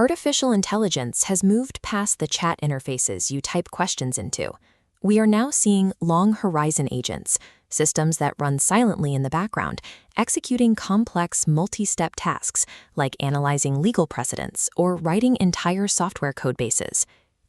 Artificial intelligence has moved past the chat interfaces you type questions into. We are now seeing long-horizon agents, systems that run silently in the background, executing complex multi-step tasks like analyzing legal precedents or writing entire software code bases.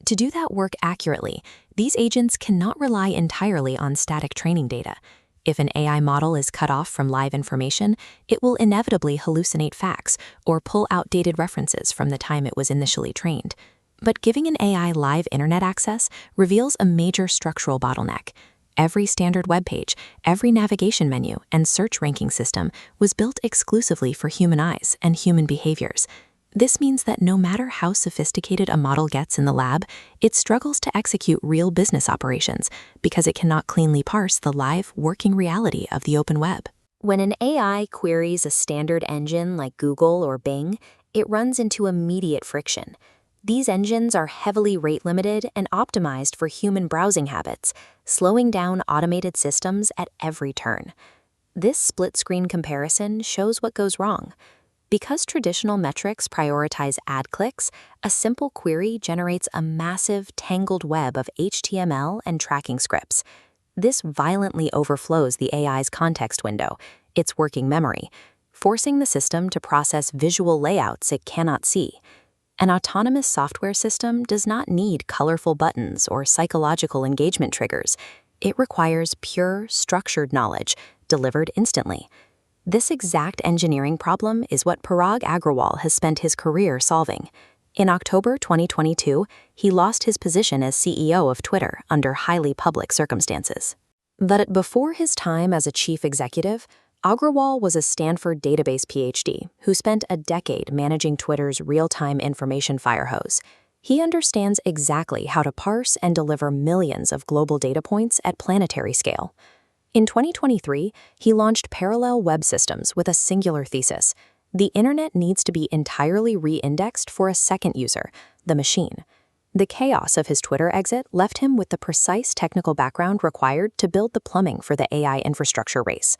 To do that work accurately, these agents cannot rely entirely on static training data. If an AI model is cut off from live information, it will inevitably hallucinate facts or pull outdated references from the time it was initially trained. But giving an AI live internet access reveals a major structural bottleneck. Every standard web page, every navigation menu, and search ranking system was built exclusively for human eyes and human behaviors. This means that no matter how sophisticated a model gets in the lab, it struggles to execute real business operations because it cannot cleanly parse the live, working reality of the open web. When an AI queries a standard engine like Google or Bing, it runs into immediate friction. These engines are heavily rate-limited and optimized for human browsing habits, slowing down automated systems at every turn. This split-screen comparison shows what goes wrong. Because traditional metrics prioritize ad clicks, a simple query generates a massive, tangled web of HTML and tracking scripts. This violently overflows the AI's context window, its working memory, forcing the system to process visual layouts it cannot see. An autonomous software system does not need colorful buttons or psychological engagement triggers. It requires pure, structured knowledge, delivered instantly. This exact engineering problem is what Parag Agrawal has spent his career solving. In October 2022, he lost his position as CEO of Twitter under highly public circumstances. But before his time as a chief executive, Agrawal was a Stanford database PhD who spent a decade managing Twitter's real-time information firehose. He understands exactly how to parse and deliver millions of global data points at planetary scale. In 2023, he launched Parallel Web Systems with a singular thesis. The internet needs to be entirely re-indexed for a second user, the machine. The chaos of his Twitter exit left him with the precise technical background required to build the plumbing for the AI infrastructure race.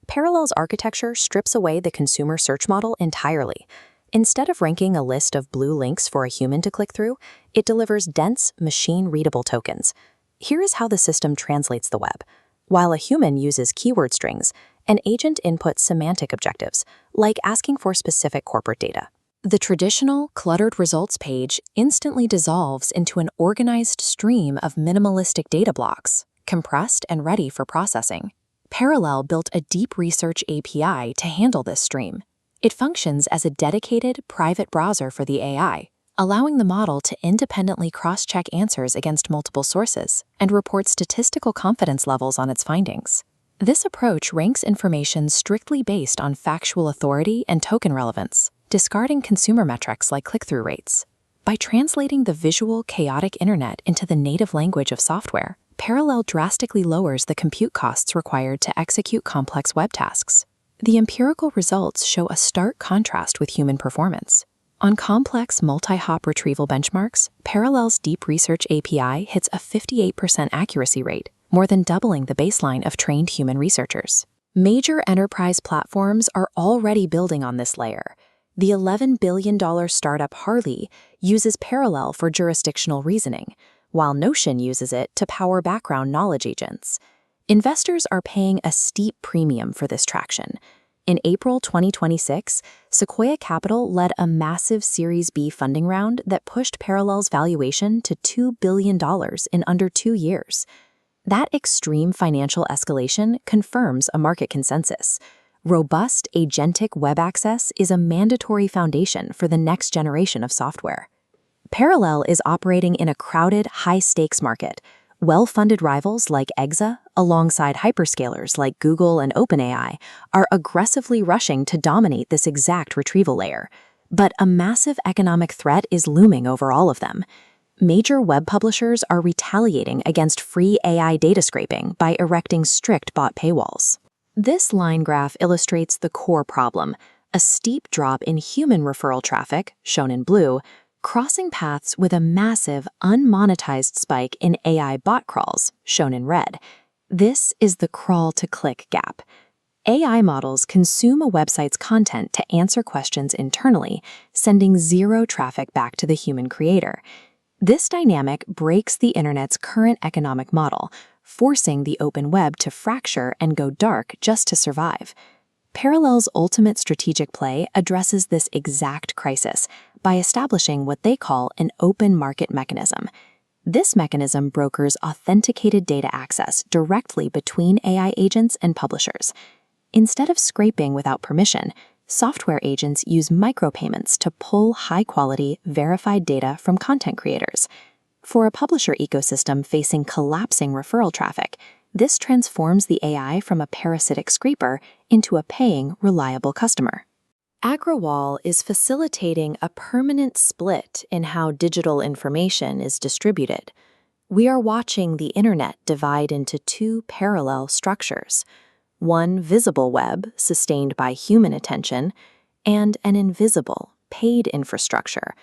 Parallel's architecture strips away the consumer search model entirely. Instead of ranking a list of blue links for a human to click through, it delivers dense, machine-readable tokens. Here is how the system translates the web. While a human uses keyword strings, an agent inputs semantic objectives, like asking for specific corporate data. The traditional, cluttered results page instantly dissolves into an organized stream of minimalistic data blocks, compressed and ready for processing. Parallel built a deep research API to handle this stream. It functions as a dedicated, private browser for the AI, allowing the model to independently cross-check answers against multiple sources and report statistical confidence levels on its findings. This approach ranks information strictly based on factual authority and token relevance, discarding consumer metrics like click-through rates. By translating the visual, chaotic internet into the native language of software, Parallel drastically lowers the compute costs required to execute complex web tasks. The empirical results show a stark contrast with human performance. On complex multi-hop retrieval benchmarks, Parallel's Deep Research API hits a 58% accuracy rate, more than doubling the baseline of trained human researchers. Major enterprise platforms are already building on this layer. The $11 billion startup Harley uses Parallel for jurisdictional reasoning, while Notion uses it to power background knowledge agents. Investors are paying a steep premium for this traction. In April 2026, Sequoia Capital led a massive Series B funding round that pushed Parallel's valuation to $2 billion in under 2 years. That extreme financial escalation confirms a market consensus. Robust agentic web access is a mandatory foundation for the next generation of software. Parallel is operating in a crowded, high-stakes market. Well-funded rivals like Exa, alongside hyperscalers like Google and OpenAI, are aggressively rushing to dominate this exact retrieval layer. But a massive economic threat is looming over all of them. Major web publishers are retaliating against free AI data scraping by erecting strict bot paywalls. This line graph illustrates the core problem: a steep drop in human referral traffic, shown in blue, crossing paths with a massive, unmonetized spike in AI bot crawls, shown in red. This is the crawl-to-click gap. AI models consume a website's content to answer questions internally, sending zero traffic back to the human creator. This dynamic breaks the internet's current economic model, forcing the open web to fracture and go dark just to survive. Parallel's ultimate strategic play addresses this exact crisis by establishing what they call an open market mechanism. This mechanism brokers authenticated data access directly between AI agents and publishers. Instead of scraping without permission, software agents use micropayments to pull high-quality, verified data from content creators. For a publisher ecosystem facing collapsing referral traffic, this transforms the AI from a parasitic scraper into a paying, reliable customer. Agrawal is facilitating a permanent split in how digital information is distributed. We are watching the internet divide into two parallel structures: one visible web sustained by human attention, and an invisible, paid infrastructure